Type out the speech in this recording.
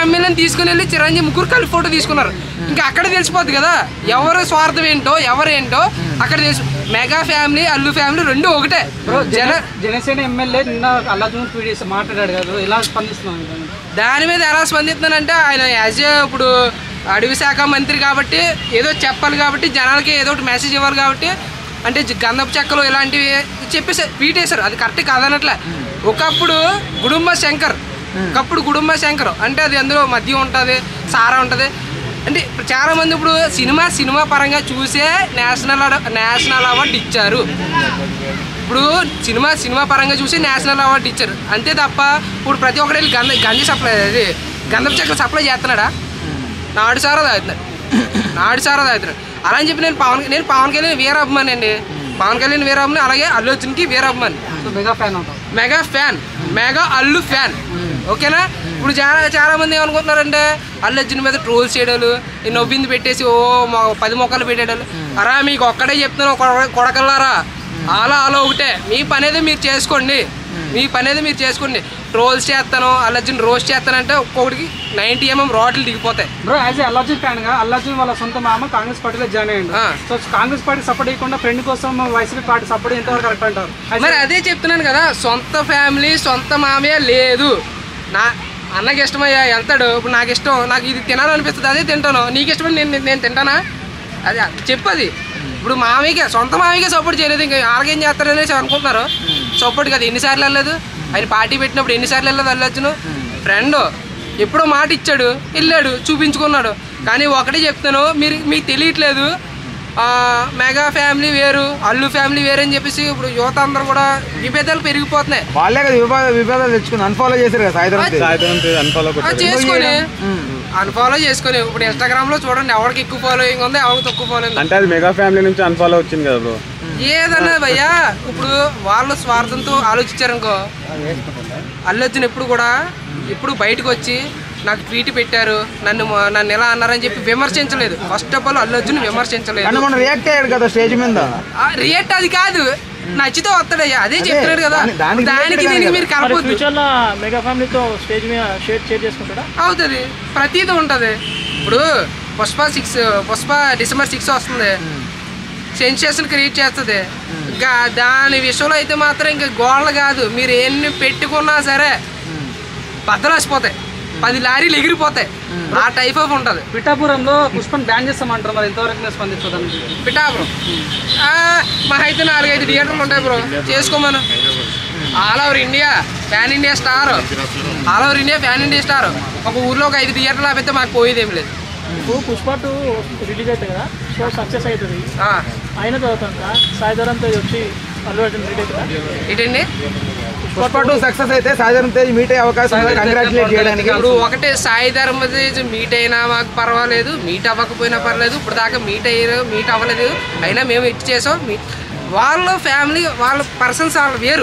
ఎమ్మెల్యేని తీసుకుని వెళ్ళి చిరంజీవి ముగ్గురు కలిపి ఫోటో తీసుకున్నారు. ఇంకా అక్కడ తెలిసిపోద్ది కదా ఎవరు స్వార్థం ఏంటో ఎవరేంటో అక్కడ తెలుసు. మెగా ఫ్యామిలీ అల్లు ఫ్యామిలీ రెండు ఒకటే. జనసేన ఎమ్మెల్యే నిన్న అల్లార్జున్ మాట్లాడాడు కదా, ఎలా స్పందిస్తున్నాను దాని మీద ఎలా స్పందిస్తున్నానంటే ఆయన యాజ్ ఇప్పుడు అడవి శాఖ మంత్రి కాబట్టి ఏదో చెప్పాలి కాబట్టి జనాలకి ఏదో ఒకటి మెసేజ్ ఇవ్వాలి కాబట్టి అంటే గంధపు చెక్కలు ఇలాంటివి చెప్పేసి పీటేశారు. అది కరెక్ట్ కాదనట్లే. ఒకప్పుడు గుడుంబ శంకర్ అంటే అది అందులో మద్యం ఉంటుంది, సారా ఉంటుంది. అంటే ఇప్పుడు చాలామంది ఇప్పుడు సినిమా పరంగా చూసే నేషనల్ అవార్డు ఇచ్చారు. ఇప్పుడు సినిమా పరంగా చూసి నేషనల్ అవార్డు ఇచ్చారు అంతే తప్ప ఇప్పుడు ప్రతి ఒక్కరు వెళ్ళి గంజి సప్లై అది గంధపు చెక్కలు సప్లై చేస్తున్నాడా? నాడు సారా తాగుతున్నాడు. అలా అని చెప్పి నేను పవన్ కళ్యాణ్ వీరాభిమాని అండి. పవన్ కళ్యాణ్ వీరాభిమాని, అలాగే అల్లు అర్జున్కి వీరాభిమాని. Mega Allu fan. ఓకేనా? ఇప్పుడు చాలా మంది ఏమనుకుంటున్నారంటే అల్లు అర్జున్ మీద ట్రోల్స్ చేయడాలు, నవ్వింది పెట్టేసి 10 మొక్కలు పెట్టేడాలు. అరా మీకు ఒక్కడే చెప్తున్నాను కొడకల్లారా, అలా ఒకటే. మీ పని అయితే మీరు చేసుకోండి. ట్రోల్స్ చేస్తాను, అల్లు అర్జున్ రోస్ట్ చేస్తానంటే ఒక్కొక్కడికి 90 mm రోడ్లు దిగిపోతాయి. Bro as Allu Arjun fan గా అల్లు అర్జున్ వాళ్ళ సొంత మామ కాంగ్రెస్ పార్టీలో జాయిన్ అయ్యిండు. సో కాంగ్రెస్ పార్టీ సపోర్ట్ చేయకుండా ఫ్రెండ్ కోసం వైసీపీ పార్టీ సపోర్ట్ ఎంతవరకు కరెక్ట్ అంటారు? మరి అదే చెప్తున్నాను కదా, సొంత ఫ్యామిలీ సొంత మామయ్య లేదు. నా అన్నకి ఇష్టమయ్యా వెళ్తాడు. ఇప్పుడు నాకు ఇష్టం, నాకు ఇది తినాలనిపిస్తుంది, అదే తింటాను. నీకు ఇష్టమని నేను తింటానా? అది చెప్పది. ఇప్పుడు సొంత మామయ్యకే సపోర్ట్ చేయలేదు, ఇంకా వాళ్ళకేం చేస్తారనేసి అనుకుంటున్నారు. సపోర్ట్ కదా, ఎన్నిసార్లు వెళ్ళలేదు ఆయన పార్టీ పెట్టినప్పుడు, ఎన్నిసార్లు వెళ్ళదు అల్లు అర్జున్. ఫ్రెండ్ ఎప్పుడో మాట ఇచ్చాడు, వెళ్ళాడు, చూపించుకున్నాడు. కానీ ఒకటే చెప్తాను, మీకు తెలియట్లేదు, మెగా ఫ్యామిలీ వేరు అల్లు ఫ్యామిలీ వేరు అని చెప్పేసి ఇప్పుడు యువత అందరూ కూడా విభేదాలు పెరిగిపోతున్నాయి. వాళ్ళే కదా విభేదాలు తెచ్చుకుని అన్ఫాలో చేశారు కదా, అన్ఫాలో చేసుకొని ఇప్పుడు ఇన్స్టాగ్రామ్ లో చూడండి ఎవరికి ఎక్కువ ఫాలోయింగ్ ఉంది, ఎవరికి తక్కువ ఫాలోయింగ్. అంటే అది మెగా ఫ్యామిలీ నుంచి అన్ఫాలో వచ్చింది కదా బ్రో. ఏదన్నా భయ్యా, ఇప్పుడు వాళ్ళు స్వార్థంతో ఆలోచించారనుకో. అల్లు అర్జున్ ఎప్పుడు బయటకు వచ్చి నాకు ట్వీట్ పెట్టారు, నన్ను ఎలా అన్నారని చెప్పి విమర్శించలేదు. First of all Allu Arjun విమర్శించలేదు. రియాక్ట్ అది కాదు, నచ్చితే వస్తాడయ్యా, అదే చెప్తున్నాడు కదా. దానికి దీనికి మీరు కలపొద్దు. అవుతుంది, ప్రతిదీ ఉంటుంది. ఇప్పుడు పుష్ప December 6 వస్తుంది, సెన్సేషన్ క్రియేట్ చేస్తుంది. ఇంకా దాని విషయంలో అయితే మాత్రం ఇంకా గోడలు కాదు, మీరు ఎన్ని పెట్టుకున్నా సరే బద్దలాసిపోతాయి, 10 లారీలు ఎగిరిపోతాయి. ఆ టైప్ ఆఫ్ ఉంటుంది. పిఠాపురంలో పుష్పని బ్యాన్ చేస్తామంటారు, మరి ఎంతవరకు స్పందించదు? పిఠాపురం మా అయితే 4-5 థియేటర్లు ఉంటాయి బ్రో, చేసుకోమను. All over India fan India star. ఒక ఊర్లో ఒక 5 థియేటర్లు ఆపితే మాకు పోయేదేం లేదు. పుష్ప 2 రిలీజ్ అవుతుంది కదా, షో సక్సెస్ అవుతుంది. ఆయన చదువుతా సాయిధరం తేజ్ వచ్చి అల్లు అర్జున్ మీట్ అవుతుందా? ఏంటండి పుష్ప 2 సక్సెస్ అయితే సాయిధరం తేజ్ మీట్ అయ్యే అవకాశం ఉంది, కంగ్రాచులేట్ చేయడానికి. ఇప్పుడు ఒకటే సాయిధరం తేజ్ మీట్ అయినా మాకు పర్వాలేదు, మీట్ అవ్వకపోయినా పర్లేదు. ఇప్పుడు దాకా మీట్ అవ్వలేదు, అయినా మేము ఇచ్చి చేసాం. వాళ్ళ ఫ్యామిలీ వాళ్ళ పర్సన్స్ వాళ్ళు వేరు.